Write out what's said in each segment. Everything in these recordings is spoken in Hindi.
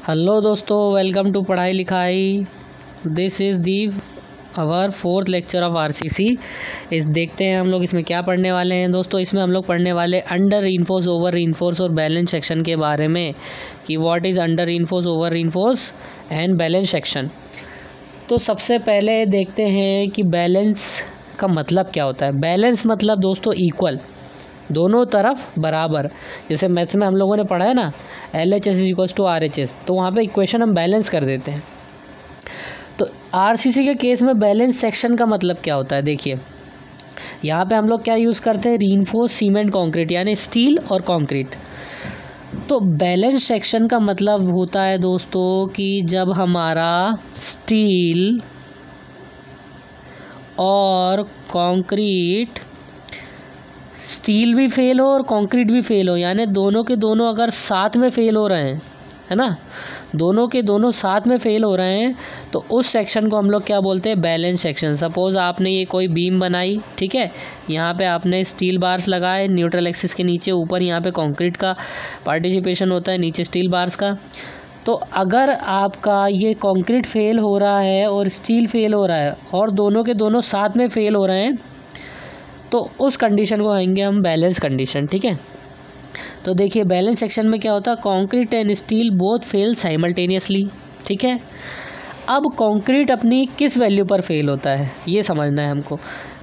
हेलो दोस्तों, welcome to Padhai Likhai. This is the our fourth lecture of RCC. देखते हैं हम लोग इसमें क्या पढ़ने वाले हैं दोस्तों। इसमें हम लोग पढ़ने वाले अंडर रीइंफोर्स, ओवर रीइंफोर्स और बैलेंस सेक्शन के बारे में कि what is under reinforce, over reinforce and balance section. तो सबसे पहले देखते हैं कि बैलेंस का मतलब क्या होता है। बैलेंस मतलब दोस्तों इक्वल, दोनों तरफ बराबर। जैसे मैथ्स में हम लोगों ने पढ़ा है ना, LHS is equals to RHS, तो वहाँ पे इक्वेशन हम बैलेंस कर देते हैं। तो RCC के केस में बैलेंस सेक्शन का मतलब क्या होता है, देखिए यहाँ पे हम लोग क्या यूज़ करते हैं, रीइंफोर्स सीमेंट कंक्रीट यानी स्टील और कंक्रीट। तो बैलेंस सेक्शन का मतलब होता है दोस्तों कि जब हमारा स्टील और कंक्रीट, स्टील भी फेल हो और कंक्रीट भी फेल हो, यानी दोनों के दोनों अगर साथ में फेल हो रहे हैं, है ना, दोनों के दोनों साथ में फेल हो रहे हैं, तो उस सेक्शन को हम लोग क्या बोलते हैं, बैलेंस सेक्शन। सपोज़ आपने ये कोई बीम बनाई, ठीक है, यहाँ पे आपने स्टील बार्स लगाए न्यूट्रल एक्सिस के नीचे, ऊपर यहाँ पे कंक्रीट का पार्टिसिपेशन होता है, नीचे स्टील बार्स का। तो अगर आपका ये कंक्रीट फेल हो रहा है और स्टील फेल हो रहा है और दोनों के दोनों साथ में फेल हो रहे हैं, तो उस कंडीशन को कहेंगे हम बैलेंस कंडीशन, ठीक है। तो देखिए बैलेंस सेक्शन में क्या होता है, concrete and steel both fail simultaneously, ठीक है। अब कंक्रीट अपनी किस वैल्यू पर फेल होता है ये समझना है हमको।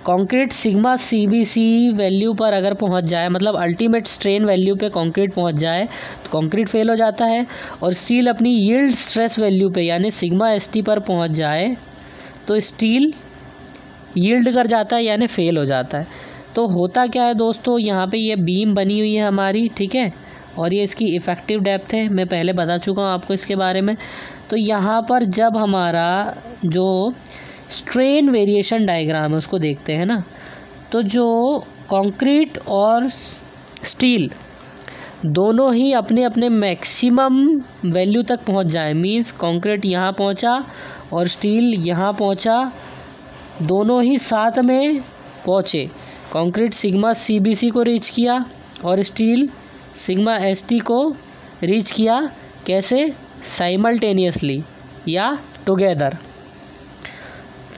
कंक्रीट सिग्मा CBC वैल्यू पर अगर पहुंच जाए, मतलब अल्टीमेट स्ट्रेन वैल्यू पे कंक्रीट पहुंच जाए तो कंक्रीट फेल हो जाता है। और स्टील अपनी यील्ड स्ट्रेस वैल्यू पे यानी सिग्मा ST पर पहुंच जाए तो स्टील यील्ड कर जाता है यानी फेल हो जाता है। तो होता क्या है दोस्तों, यहाँ पे ये बीम बनी हुई है हमारी, ठीक है, और ये इसकी इफ़ेक्टिव डेप्थ है, मैं पहले बता चुका हूँ आपको इसके बारे में। तो यहाँ पर जब हमारा जो स्ट्रेन वेरिएशन डायग्राम है उसको देखते हैं ना, तो जो कंक्रीट और स्टील दोनों ही अपने अपने मैक्सिमम वैल्यू तक पहुँच जाए, मीन्स कंक्रीट यहाँ पहुँचा और स्टील यहाँ पहुँचा, दोनों ही साथ में पहुँचे। कंक्रीट सिग्मा CBC को रीच किया और स्टील सिग्मा ST को रीच किया, कैसे, साइमल्टेनियसली या टुगेदर।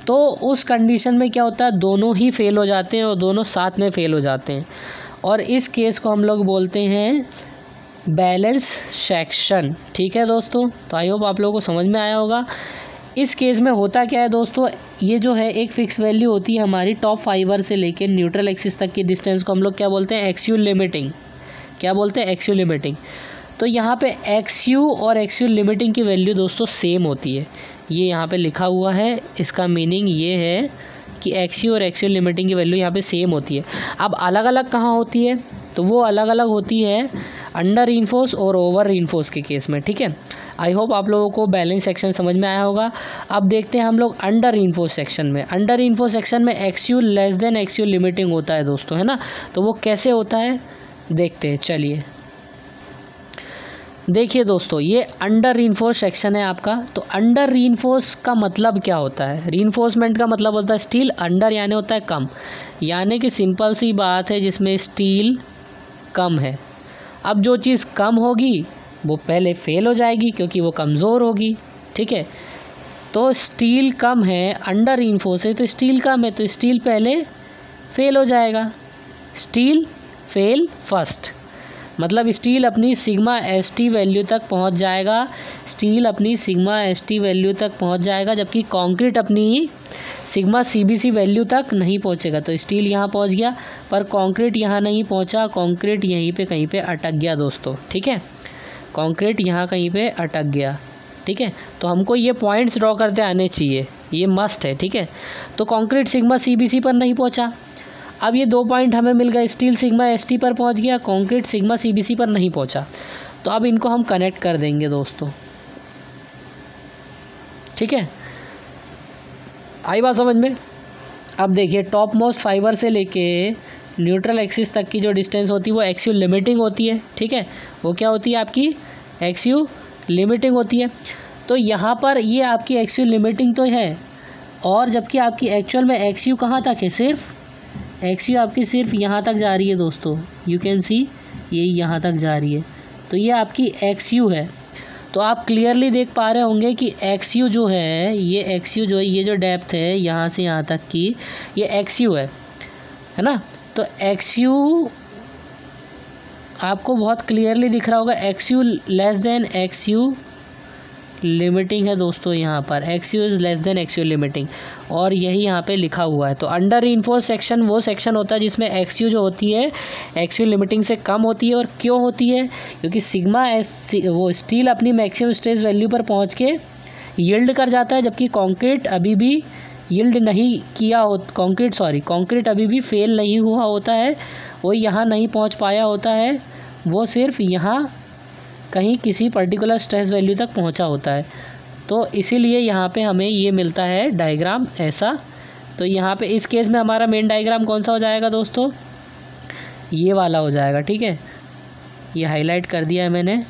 तो उस कंडीशन में क्या होता है, दोनों ही फेल हो जाते हैं और दोनों साथ में फेल हो जाते हैं, और इस केस को हम लोग बोलते हैं बैलेंस सेक्शन, ठीक है दोस्तों। तो आई होप आप लोगों को समझ में आया होगा। इस केस में होता क्या है दोस्तों, ये जो है एक फ़िक्स वैल्यू होती है हमारी टॉप फाइबर से लेकर न्यूट्रल एक्सिस तक की डिस्टेंस को हम लोग क्या बोलते हैं, एक्सियल लिमिटिंग। क्या बोलते हैं, एक्सियल लिमिटिंग। तो यहाँ पे XU और एक्सियल लिमिटिंग की वैल्यू दोस्तों सेम होती है, ये यहाँ पे लिखा हुआ है। इसका मीनिंग ये है कि XU और एक्सियल लिमिटिंग की वैल्यू यहाँ पे सेम होती है। अब अलग अलग कहाँ होती है, तो वो अलग अलग होती है अंडर रीइंफोर्स और ओवर रीइंफोर्स के केस में, ठीक है। आई होप आप लोगों को बैलेंस सेक्शन समझ में आया होगा। अब देखते हैं हम लोग अंडर रीइंफोर्स सेक्शन में। अंडर रीइंफोर्स सेक्शन में XU less than axial limiting होता है दोस्तों, है ना। तो वो कैसे होता है देखते हैं, चलिए। देखिए दोस्तों, ये अंडर रीइंफोर्स सेक्शन है आपका। तो अंडर रीइंफोर्स का मतलब क्या होता है, रीइंफोर्समेंट का मतलब होता है स्टील अंडर यानी होता है कम, यानी कि सिंपल सी बात है जिसमें स्टील कम है। अब जो चीज़ कम होगी वो पहले फेल हो जाएगी क्योंकि वो कमज़ोर होगी, ठीक है। तो स्टील कम है, अंडर रीइंफोर्स है, तो स्टील कम है, तो स्टील पहले फेल हो जाएगा। स्टील फेल फर्स्ट, मतलब स्टील अपनी सिग्मा ST वैल्यू तक पहुंच जाएगा, स्टील अपनी सिग्मा ST वैल्यू तक पहुंच जाएगा, जबकि कंक्रीट अपनी सिग्मा CBC वैल्यू तक नहीं पहुंचेगा। तो स्टील यहाँ पहुंच गया पर कंक्रीट यहाँ नहीं पहुंचा, कंक्रीट यहीं पे कहीं पे अटक गया दोस्तों, ठीक है। कंक्रीट यहाँ कहीं पे अटक गया, ठीक है। तो हमको ये पॉइंट्स ड्रॉ करते आने चाहिए, ये मस्ट है, ठीक है। तो कंक्रीट सिग्मा CBC पर नहीं पहुंचा। अब ये 2 पॉइंट हमें मिल गए, स्टील सिग्मा ST पर पहुंच गया, कंक्रीट सिग्मा CBC पर नहीं पहुंचा। तो अब इनको हम कनेक्ट कर देंगे दोस्तों, ठीक है। आई बात समझ में। अब देखिए टॉप मोस्ट फाइबर से लेके न्यूट्रल एक्सिस तक की जो डिस्टेंस होती है वो एक्सियल लिमिटिंग होती है, ठीक है। वो क्या होती है आपकी, एक्सियल लिमिटिंग होती है। तो यहाँ पर ये आपकी एक्सियल लिमिटिंग तो है, और जबकि आपकी एक्चुअल में XU कहाँ तक है, सिर्फ XU आपकी सिर्फ यहाँ तक जा रही है दोस्तों, यू कैन सी, ये यहाँ तक जा रही है। तो ये आपकी XU है। तो आप क्लियरली देख पा रहे होंगे कि एक्स यू जो है, ये एक्स यू जो है, ये जो डेप्थ है यहाँ से यहाँ तक की, ये एक्स यू है ना। तो एक्स यू आपको बहुत क्लियरली दिख रहा होगा, x you less than x you limiting है दोस्तों। यहाँ पर x you is less than x you limiting, और यही यहाँ पे लिखा हुआ है। तो अंडर रीइंफोर्स सेक्शन वो सेक्शन होता है जिसमें एक्स यू जो होती है एक्स यू लिमिटिंग से कम होती है। और क्यों होती है? क्योंकि सिग्मा एस वो स्टील अपनी मैक्सिमम स्ट्रेस वैल्यू पर पहुँच के यील्ड कर जाता है, जबकि कॉन्क्रीट अभी भी यील्ड नहीं किया हो, कॉन्क्रीट अभी भी फेल नहीं हुआ होता है, वो यहाँ नहीं पहुँच पाया होता है, वो सिर्फ यहाँ कहीं किसी पर्टिकुलर स्ट्रेस वैल्यू तक पहुंचा होता है। तो इसीलिए यहाँ पे हमें ये मिलता है डायग्राम ऐसा। तो यहाँ पे इस केस में हमारा मेन डायग्राम कौन सा हो जाएगा दोस्तों? ये वाला हो जाएगा, ठीक है। ये हाईलाइट कर दिया है मैंने,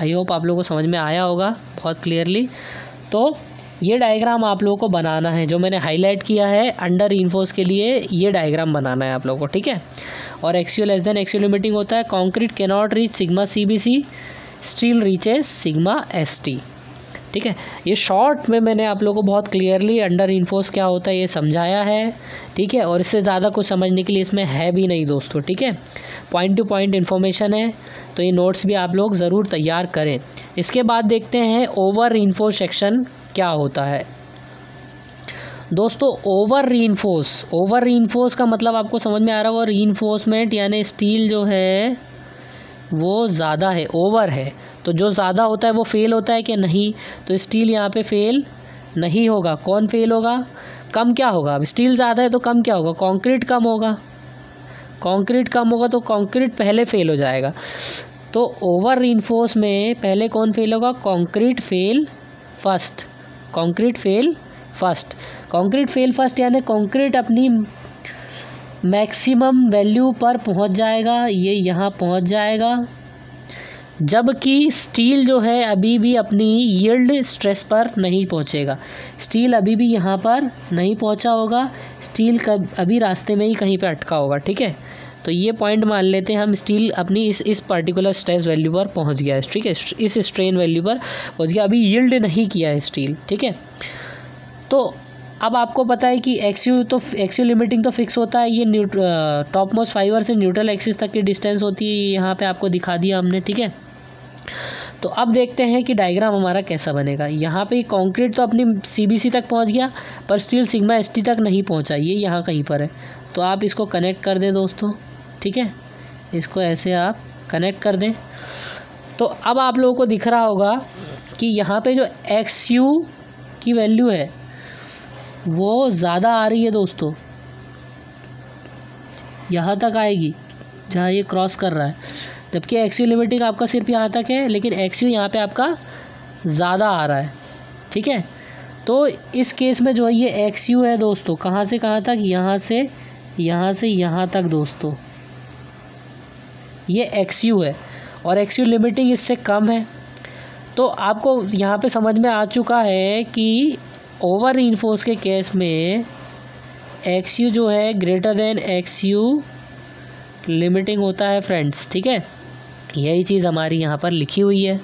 आई होप आप लोगों को समझ में आया होगा बहुत क्लियरली। तो ये डायग्राम आप लोगों को बनाना है, जो मैंने हाईलाइट किया है अंडर रीइंफोर्स के लिए, ये डायग्राम बनाना है आप लोगों को, ठीक है। और x you less than x you limiting होता है, concrete can not reach sigma CBC, steel reaches sigma ST, ठीक है। ये शॉर्ट में मैंने आप लोगों को बहुत क्लियरली अंडर रीइंफोर्स क्या होता है ये समझाया है, ठीक है। और इससे ज़्यादा कुछ समझने के लिए इसमें है भी नहीं दोस्तों, ठीक है। पॉइंट टू पॉइंट इन्फॉर्मेशन है, तो ये नोट्स भी आप लोग ज़रूर तैयार करें। इसके बाद देखते हैं ओवर रीइंफोर्स सेक्शन क्या होता है दोस्तों। ओवर रीइंफोर्स का मतलब आपको समझ में आ रहा होगा, रीइंफोर्समेंट यानी स्टील जो है वो ज़्यादा है, ओवर है। तो जो ज़्यादा होता है वो फेल होता है कि नहीं? तो स्टील यहाँ पे फेल नहीं होगा। कौन फेल होगा? कम क्या होगा? अब स्टील ज़्यादा है तो कम क्या होगा? कंक्रीट कम होगा। कंक्रीट कम होगा तो कंक्रीट पहले फेल हो जाएगा। तो ओवर रीइंफोर्स में पहले कौन फेल होगा? कंक्रीट फेल फर्स्ट यानी कंक्रीट अपनी मैक्सिमम वैल्यू पर पहुंच जाएगा, ये यहाँ पहुंच जाएगा, जबकि स्टील जो है अभी भी अपनी यील्ड स्ट्रेस पर नहीं पहुंचेगा। स्टील अभी भी यहाँ पर नहीं पहुंचा होगा, स्टील अभी रास्ते में ही कहीं पे अटका होगा, ठीक है। तो ये पॉइंट मान लेते हैं हम, स्टील अपनी इस पर्टिकुलर स्ट्रेस वैल्यू पर पहुंच गया है, ठीक है, इस स्ट्रेन वैल्यू पर पहुंच गया, अभी यील्ड नहीं किया है स्टील, ठीक है। तो अब आपको पता है कि एक्स यू लिमिटिंग तो फिक्स होता है, ये टॉप मोस्ट फाइबर से न्यूट्रल एक्सिस तक की डिस्टेंस होती है, ये यहाँ पे आपको दिखा दिया हमने, ठीक है। तो अब देखते हैं कि डायग्राम हमारा कैसा बनेगा। यहाँ पे कंक्रीट तो अपनी CBC तक पहुँच गया, पर स्टील सिग्मा ST तक नहीं पहुँचा, ये यहाँ कहीं पर है। तो आप इसको कनेक्ट कर दें दोस्तों, ठीक है, इसको ऐसे आप कनेक्ट कर दें। तो अब आप लोगों को दिख रहा होगा कि यहाँ पे जो XU की वैल्यू है वो ज़्यादा आ रही है दोस्तों, यहाँ तक आएगी जहाँ ये क्रॉस कर रहा है, जबकि XU लिमिटिंग आपका सिर्फ यहाँ तक है, लेकिन XU यहाँ पे आपका ज़्यादा आ रहा है, ठीक है। तो इस केस में जो है ये XU है दोस्तों, कहाँ से कहाँ तक? यहाँ से यहाँ तक दोस्तों, ये XU है, और XU लिमिटिंग इससे कम है। तो आपको यहाँ पे समझ में आ चुका है कि ओवर रीइंफोर्स के केस में XU जो है ग्रेटर देन XU लिमिटिंग होता है फ्रेंड्स, ठीक है। यही चीज़ हमारी यहाँ पर लिखी हुई है,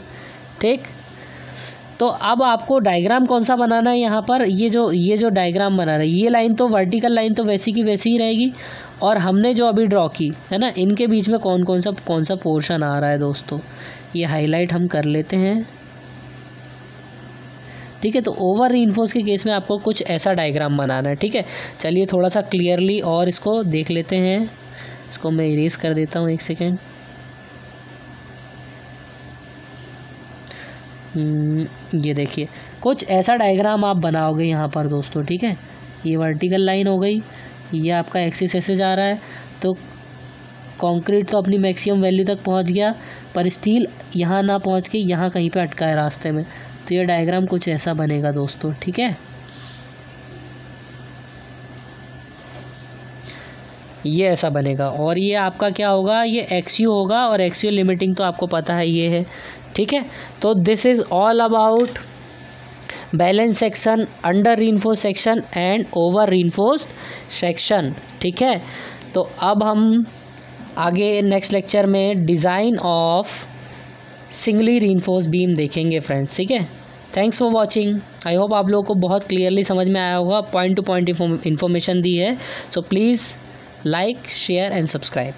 ठीक। तो अब आपको डायग्राम कौन सा बनाना है यहाँ पर? ये जो डायग्राम बना रहा है, ये लाइन तो वर्टिकल लाइन तो वैसी की वैसी ही रहेगी, और हमने जो अभी ड्रॉ की है ना, इनके बीच में कौन सा पोर्शन आ रहा है दोस्तों, ये हाईलाइट हम कर लेते हैं, ठीक है। तो ओवर रीइंफोर्स के केस में आपको कुछ ऐसा डायग्राम बनाना है, ठीक है। चलिए थोड़ा सा क्लियरली और इसको देख लेते हैं। इसको मैं इरेज कर देता हूँ, एक सेकेंड। ये देखिए कुछ ऐसा डायग्राम आप बनाओगे यहाँ पर दोस्तों, ठीक है। ये वर्टिकल लाइन हो गई, ये आपका एक्सिस ऐसे जा रहा है, तो कंक्रीट तो अपनी मैक्सिमम वैल्यू तक पहुँच गया, पर स्टील यहाँ ना पहुँच के यहाँ कहीं पे अटका है रास्ते में। तो ये डायग्राम कुछ ऐसा बनेगा दोस्तों, ठीक है। ये ऐसा बनेगा, और ये आपका क्या होगा? ये XU होगा, और XU लिमिटिंग तो आपको पता है ये है, ठीक है। तो this is all about balance section, under reinforce section and over reinforced section, ठीक है। तो अब हम आगे नेक्स्ट लेक्चर में design of singly reinforce beam देखेंगे फ्रेंड्स, ठीक है। Thanks for watching. I hope आप लोगों को बहुत क्लियरली समझ में आया होगा, पॉइंट टू पॉइंट इन्फॉर्मेशन दी है। So please like, share and subscribe.